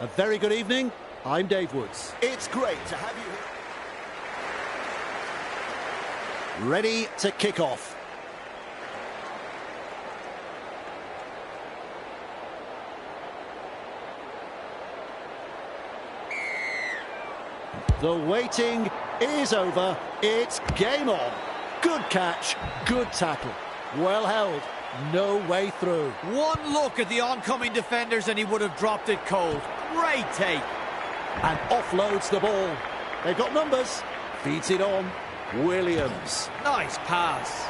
A very good evening. I'm Dave Woods. It's great to have you here. Ready to kick off. The waiting is over. It's game on. Good catch, good tackle. Well held, no way through. One look at the oncoming defenders and he would have dropped it cold. Great take. And offloads the ball. They've got numbers. Feeds it on. Williams. Nice pass.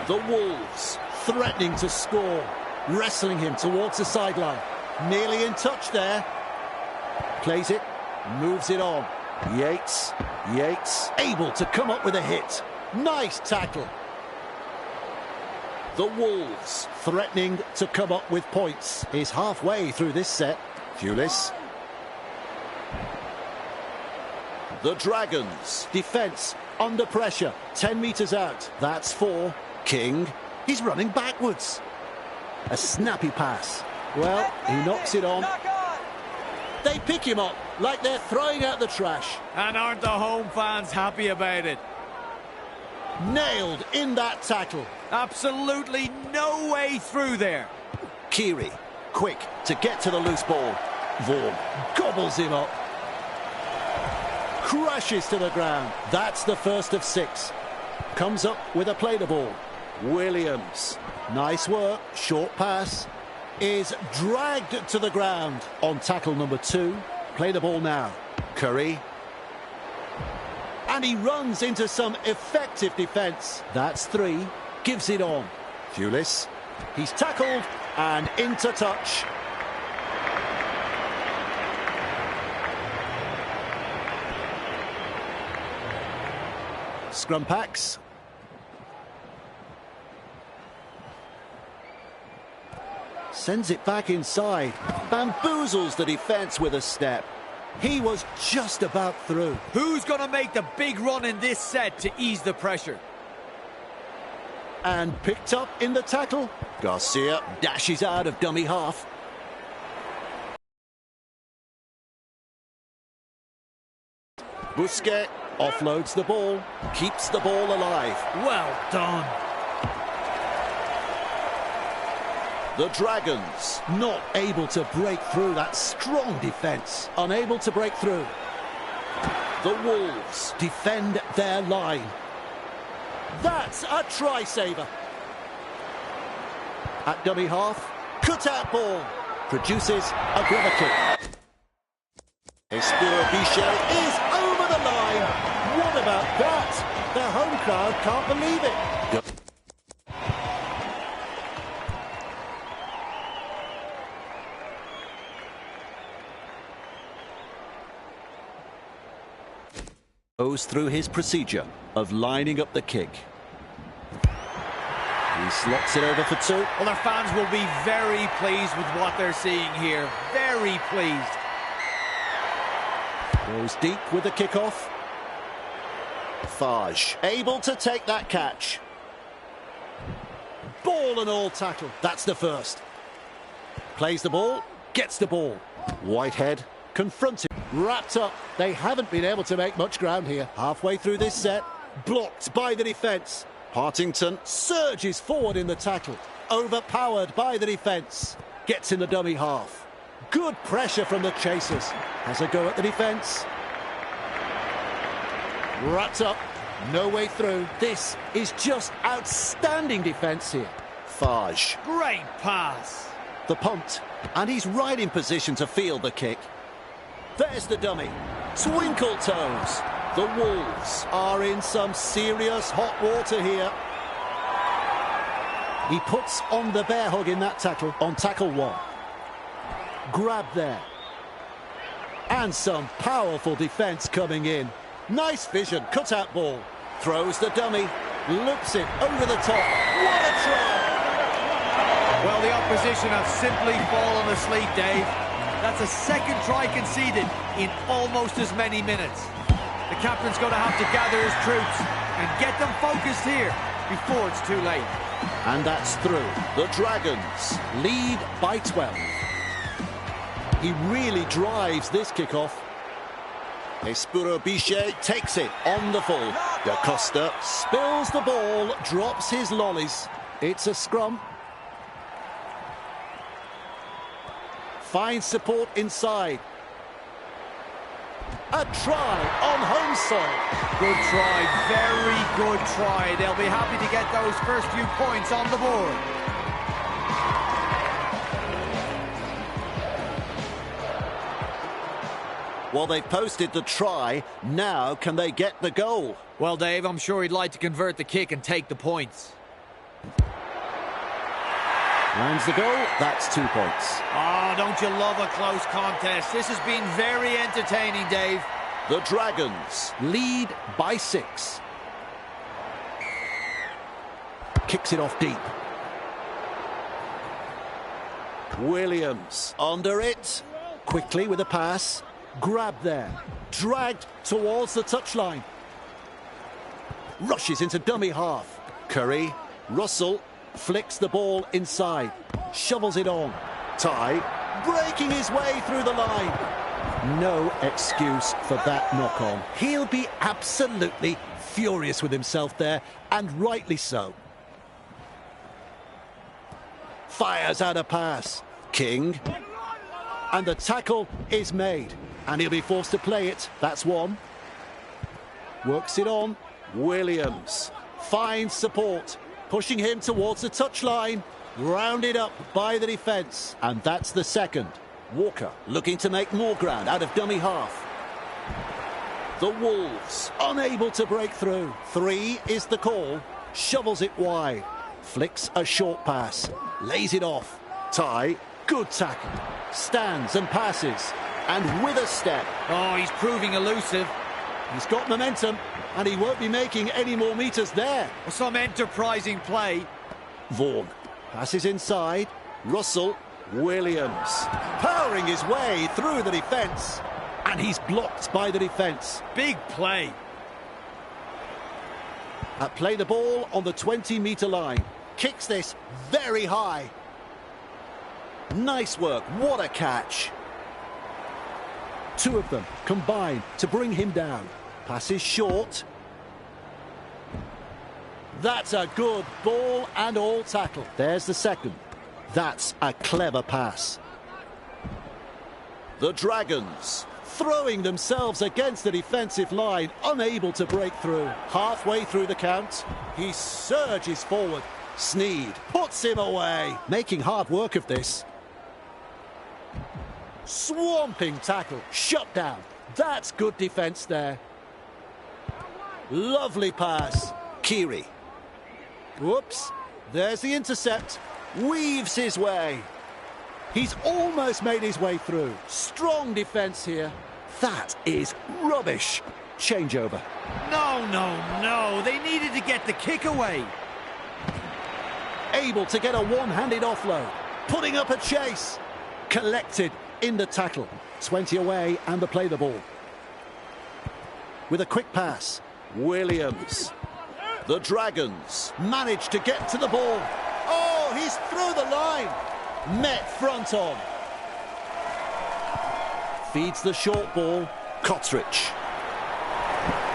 The Wolves threatening to score. Wrestling him towards the sideline. Nearly in touch there. Plays it. Moves it on. Yates able to come up with a hit. Nice tackle. The Wolves threatening to come up with points. Is halfway through this set. Pulis. The Dragons. Defence under pressure. 10 metres out. That's 4. King. He's running backwards. A snappy pass. Well, he knocks it on. They pick him up like they're throwing out the trash. And aren't the home fans happy about it? Nailed in that tackle. Absolutely no way through there. Kiri, quick to get to the loose ball. Vaughan gobbles him up. Crashes to the ground. That's the first of 6. Comes up with a play the ball. Williams. Nice work. Short pass. Is dragged to the ground on tackle number 2. Play the ball now. Curry. And he runs into some effective defence. That's 3. Gives it on. Pulis. He's tackled and into touch. Scrum packs. Sends it back inside. Bamboozles the defence with a step. He was just about through. Who's going to make the big run in this set to ease the pressure? And picked up in the tackle. Garcia dashes out of dummy half. Busquets offloads the ball. Keeps the ball alive. Well done. The Dragons not able to break through that strong defence. Unable to break through. The Wolves defend their line. That's a try-saver. At dummy half, cut-out ball. Produces a grubber kick. Espira Bichet is over the line. What about that? The home crowd can't believe it. Goes through his procedure of lining up the kick. He slots it over for 2. Well, their fans will be very pleased with what they're seeing here. Very pleased. Goes deep with the kickoff. Fage able to take that catch. Ball and all tackle. That's the first. Plays the ball. Gets the ball. Whitehead confronted. Wrapped up. They haven't been able to make much ground here. Halfway through this set. Blocked by the defence. Partington surges forward in the tackle. Overpowered by the defence. Gets in the dummy half. Good pressure from the chasers. Has a go at the defence. Wrapped up. No way through. This is just outstanding defence here. Fage. Great pass. The punt. And he's right in position to field the kick. There's the dummy. Twinkle toes. The Wolves are in some serious hot water here. He puts on the bear hug in that tackle. On tackle 1. Grab there. And some powerful defence coming in. Nice vision. Cut-out ball. Throws the dummy. Loops it over the top. What a try! Well, the opposition have simply fallen asleep, Dave. That's a second try conceded in almost as many minutes. The captain's going to have to gather his troops and get them focused here before it's too late. And that's through. The Dragons lead by 12. He really drives this kickoff. Espuro Bichet takes it on the full. Da Costa Spills the ball, drops his lollies. It's a scrum. Finds support inside. A try on home soil. Good try, very good try. They'll be happy to get those first few points on the board. Well, they've posted the try. Now can they get the goal? Well, Dave, I'm sure he'd like to convert the kick and take the points. Lands the goal, that's 2 points. Oh, don't you love a close contest? This has been very entertaining, Dave. The Dragons Lead by 6. Kicks it off deep. Williams under it. Quickly with a pass. Grab there. Dragged towards the touchline. Rushes into dummy half. Curry, Russell flicks the ball inside. Shovels it on. Ty, Breaking his way through the line. No excuse for that knock-on. He'll be absolutely furious with himself there, and rightly so. Fires out a pass. King, And the tackle is made. And he'll be forced to play it. That's one. Works it on. Williams, Finds support. Pushing him towards the touchline. Rounded up by the defence. And that's the second. Walker looking to make more ground out of dummy half. The Wolves, Unable to break through. 3 is the call. Shovels it wide. Flicks a short pass. Lays it off. Ty, Good tackle. Stands and passes. and with a step. Oh, he's proving elusive. He's got momentum, and he won't be making any more metres there. Some enterprising play. Vaughan passes inside. Russell, Williams powering his way through the defence, and he's blocked by the defence. Big play. Play the ball on the 20-metre line. Kicks this very high. nice work, what a catch. 2 of them combine to bring him down. Passes short. That's a good ball and all tackle. There's the second. That's a clever pass. The Dragons, Throwing themselves against the defensive line, unable to break through. Halfway through the count, he surges forward. Sneed puts him away, making hard work of this. Swamping tackle, shut down. That's good defence there. Lovely pass. Kiri, Whoops, there's the intercept. Weaves his way. He's almost made his way through. Strong defence here. That is rubbish. Changeover. No. They needed to get the kick away. Able to get a one-handed offload. Putting up a chase. Collected in the tackle. 20 away and the play the ball. With a quick pass. Williams. The Dragons, Managed to get to the ball. Oh, he's through the line. Met front on. Feeds the short ball. Cottridge,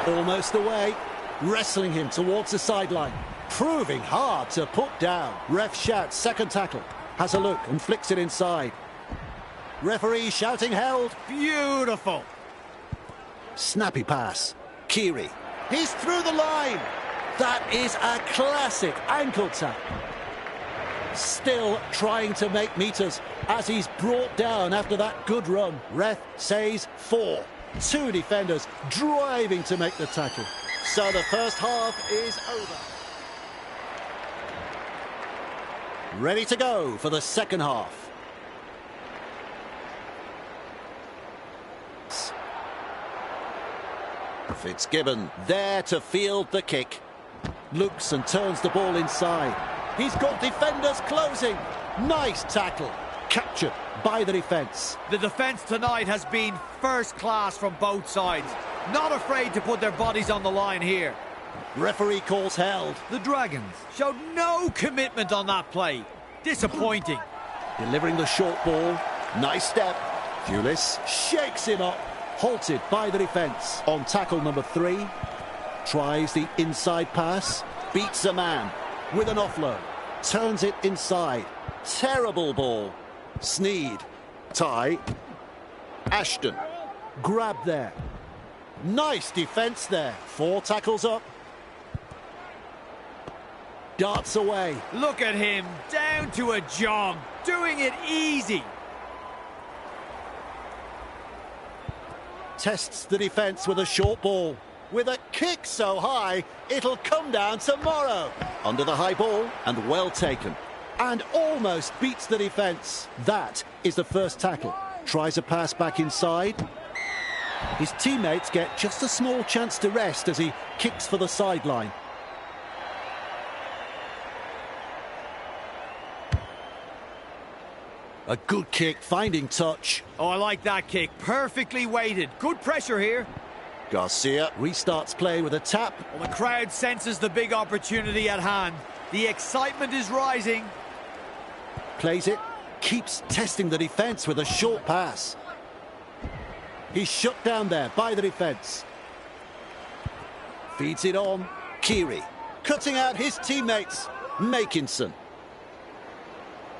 Almost away. Wrestling him towards the sideline. Proving hard to put down. Ref shouts second tackle. Has a look and flicks it inside. Referee shouting held. Beautiful. Snappy pass. Kiri, He's through the line. That is a classic ankle tap. Still trying to make metres as he's brought down after that good run. Ref says 4. 2 defenders driving to make the tackle. So the first half is over. Ready to go for the second half. Fitzgibbon there to field the kick. Looks and turns the ball inside. He's got defenders closing. Nice tackle. Captured by the defence. The defence tonight has been first class from both sides. Not afraid to put their bodies on the line here. Referee calls held. The Dragons showed no commitment on that play. Disappointing. Delivering the short ball. Nice step, Pulis shakes him up, halted by the defence. On tackle number 3, tries the inside pass, Beats a man. with an offload, turns it inside. Terrible ball. Sneed, Ty. Ashton. grab there. Nice defence there. 4 tackles up. Darts away. Look at him, down to a jog, doing it easy. Tests the defence with a short ball. With a kick so high, it'll come down tomorrow. Under the high ball and well taken. And almost beats the defence. That is the first tackle. Tries a pass back inside. His teammates get just a small chance to rest as he kicks for the sideline. A good kick, finding touch. Oh, I like that kick. Perfectly weighted. Good pressure here. Garcia restarts play with a tap. Well, the crowd senses the big opportunity at hand. The excitement is rising. Plays it, keeps testing the defence with a short pass. He's shut down there by the defence. Feeds it on. Keary. Cutting out his teammates. Makinson.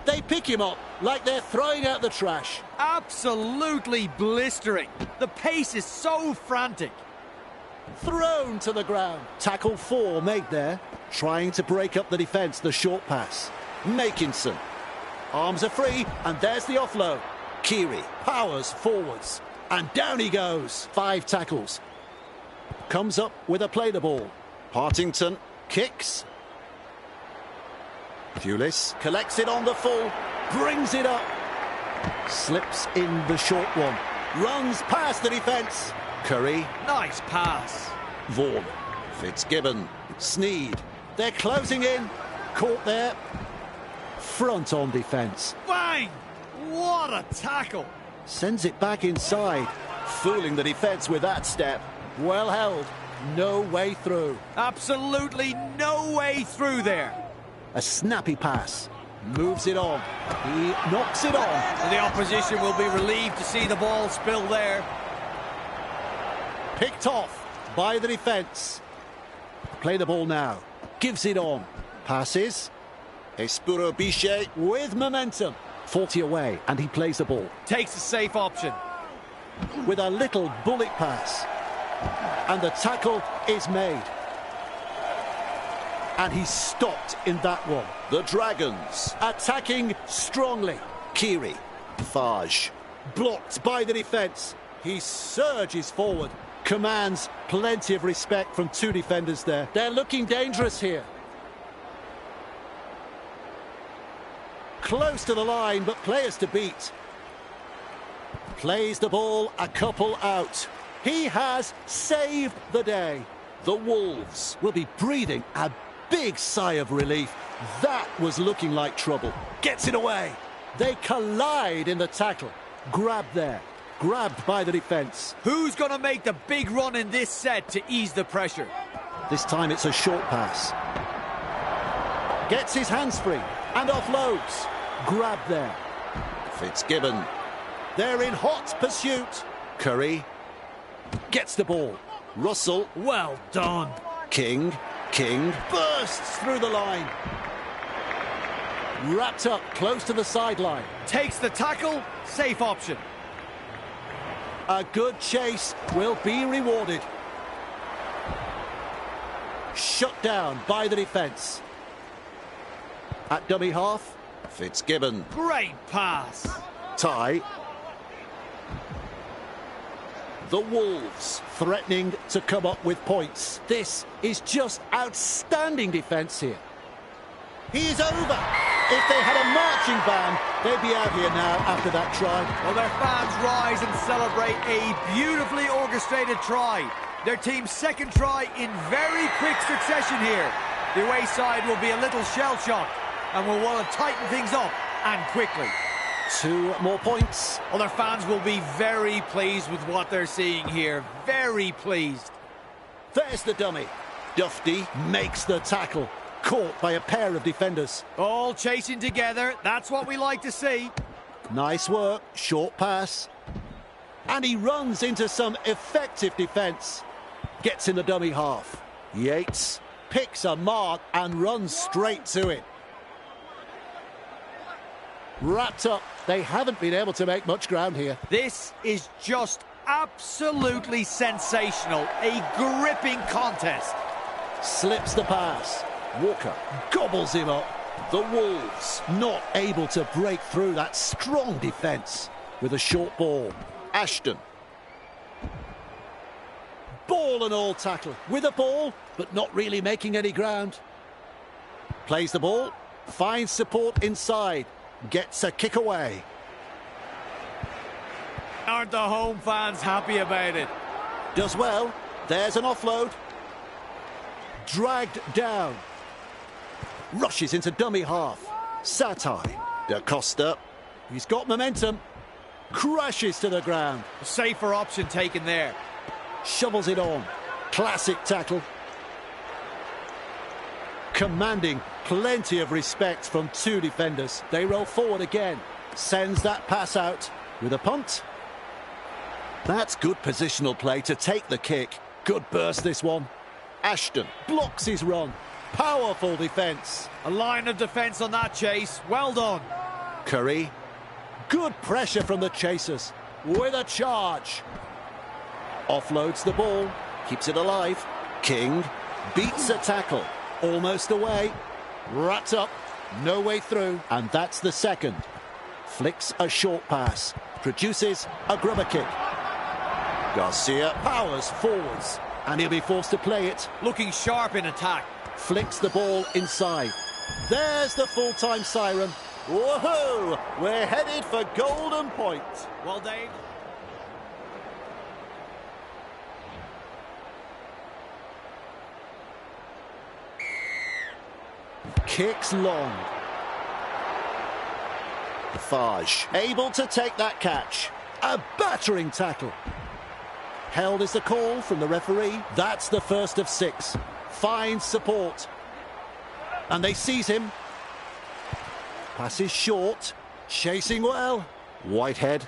They pick him up like they're throwing out the trash. Absolutely blistering. The pace is so frantic. Thrown to the ground. Tackle 4 made there. Trying to break up the defence, the short pass. Makinson. Arms are free, and there's the offload. Keary. Powers forwards, and down he goes. 5 tackles. Comes up with a play the ball. Partington. Kicks. Pulis. Collects it on the full. Brings it up. Slips in the short one. Runs past the defence. Curry. Nice pass. Vaughan. Fitzgibbon. Sneed. They're closing in. Caught there. Front on defence. Bang! What a tackle. Sends it back inside. Fooling the defence with that step. Well held. No way through. Absolutely no way through there. A snappy pass. Moves it on. He knocks it on. And the opposition will be relieved to see the ball spill there. Picked off by the defence. Play the ball now. Gives it on. Passes. Espuro Bichet. With momentum. 40 away, and he plays the ball. Takes a safe option. With a little bullet pass. And the tackle is made. And he's stopped in that one. The Dragons. Attacking strongly. Keary. Fage. Blocked by the defence. He surges forward. Commands plenty of respect from 2 defenders there. They're looking dangerous here. Close to the line, but players to beat. Plays the ball a couple out. He has saved the day. The Wolves. Will be breathing a big sigh of relief. That was looking like trouble. Gets it away. They collide in the tackle. Grabbed there. Grabbed by the defence. Who's going to make the big run in this set to ease the pressure? This time it's a short pass. Gets his hands free and offloads. Grab there. Fitzgibbon. They're in hot pursuit. Curry. Gets the ball. Russell. Well done. King. Bursts through the line. Wrapped up close to the sideline. Takes the tackle. Safe option. A good chase will be rewarded. Shut down by the defence. At dummy half. Fitzgibbon. Great pass. Ty. The Wolves. Threatening to come up with points. This is just outstanding defence here. He is over. If they had a marching band, they'd be out here now after that try. Well, their fans rise and celebrate a beautifully orchestrated try. Their team's second try in very quick succession here. The away side will be a little shell-shocked and will want to tighten things up, and quickly. 2 more points. Well, their fans will be very pleased with what they're seeing here. Very pleased. There's the dummy. Dufty makes the tackle. Caught by a pair of defenders. All chasing together. That's what we like to see. Nice work. Short pass. And he runs into some effective defence. Gets in the dummy half. Yates picks a mark and runs straight to it. Wrapped up. They haven't been able to make much ground here. This is just absolutely sensational. A gripping contest. Slips the pass. Walker gobbles him up. The Wolves not able to break through that strong defence with a short ball. Ashton. Ball and all tackle. With a ball, but not really making any ground. Plays the ball. Finds support inside. Gets a kick away. Aren't the home fans happy about it? Does well. There's an offload. Dragged down. Rushes into dummy half. Satai. Da Costa. He's got momentum. Crashes to the ground. A safer option taken there. Shovels it on. Classic tackle. Commanding plenty of respect from two defenders. They roll forward again. Sends that pass out with a punt. That's good positional play to take the kick. Good burst, this one. Ashton blocks his run. Powerful defence. A line of defence on that chase. Well done. Curry. Good pressure from the chasers. With a charge. Offloads the ball. Keeps it alive. King beats a tackle. Almost away. Wrapped up. No way through. And that's the second. Flicks a short pass. Produces a grubber kick. Garcia powers forwards. And he'll be forced to play it. Looking sharp in attack. Flicks the ball inside. There's the full-time siren. Woohoo! We're headed for golden point. Well, Dave. Kicks long. Fage able to take that catch. A battering tackle. Held is the call from the referee. That's the first of 6. Finds support. And they seize him. Passes short. Chasing well. Whitehead.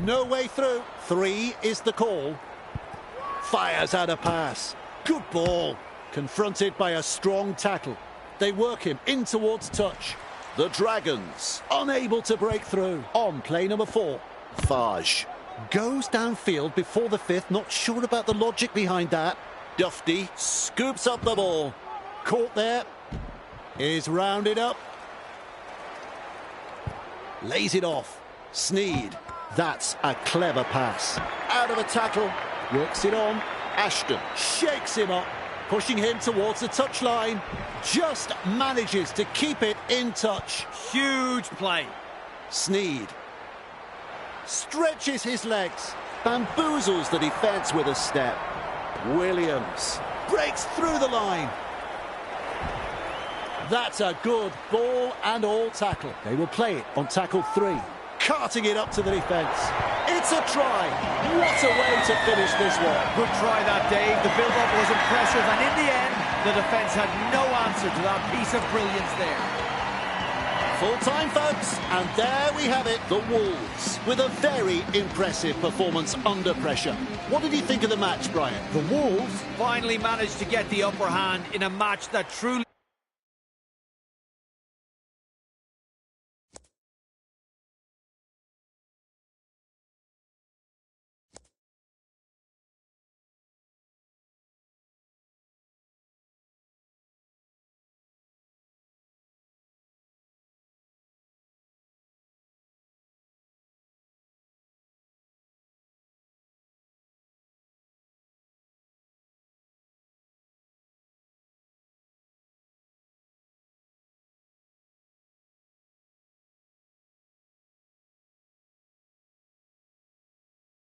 No way through. 3 is the call. Fires out a pass. Good ball. Confronted by a strong tackle. They work him in towards touch. The Dragons unable to break through. On play number 4. Fage goes downfield before the 5th. Not sure about the logic behind that. Dufty scoops up the ball. Caught there. Is rounded up. Lays it off. Sneed. That's a clever pass. Out of a tackle. Works it on. Ashton shakes him up. Pushing him towards the touchline. Just manages to keep it in touch. Huge play. Sneed stretches his legs. Bamboozles the defence with a step. Williams breaks through the line. That's a good ball and all tackle. They will play it on tackle 3. Carting it up to the defence. It's a try. What a way to finish this one. Good try that, Dave. The build-up was impressive, and in the end, the defence had no answer to that piece of brilliance there. Full-time, folks, and there we have it. The Wolves with a very impressive performance under pressure. What did you think of the match, Brian? The Wolves finally managed to get the upper hand in a match that truly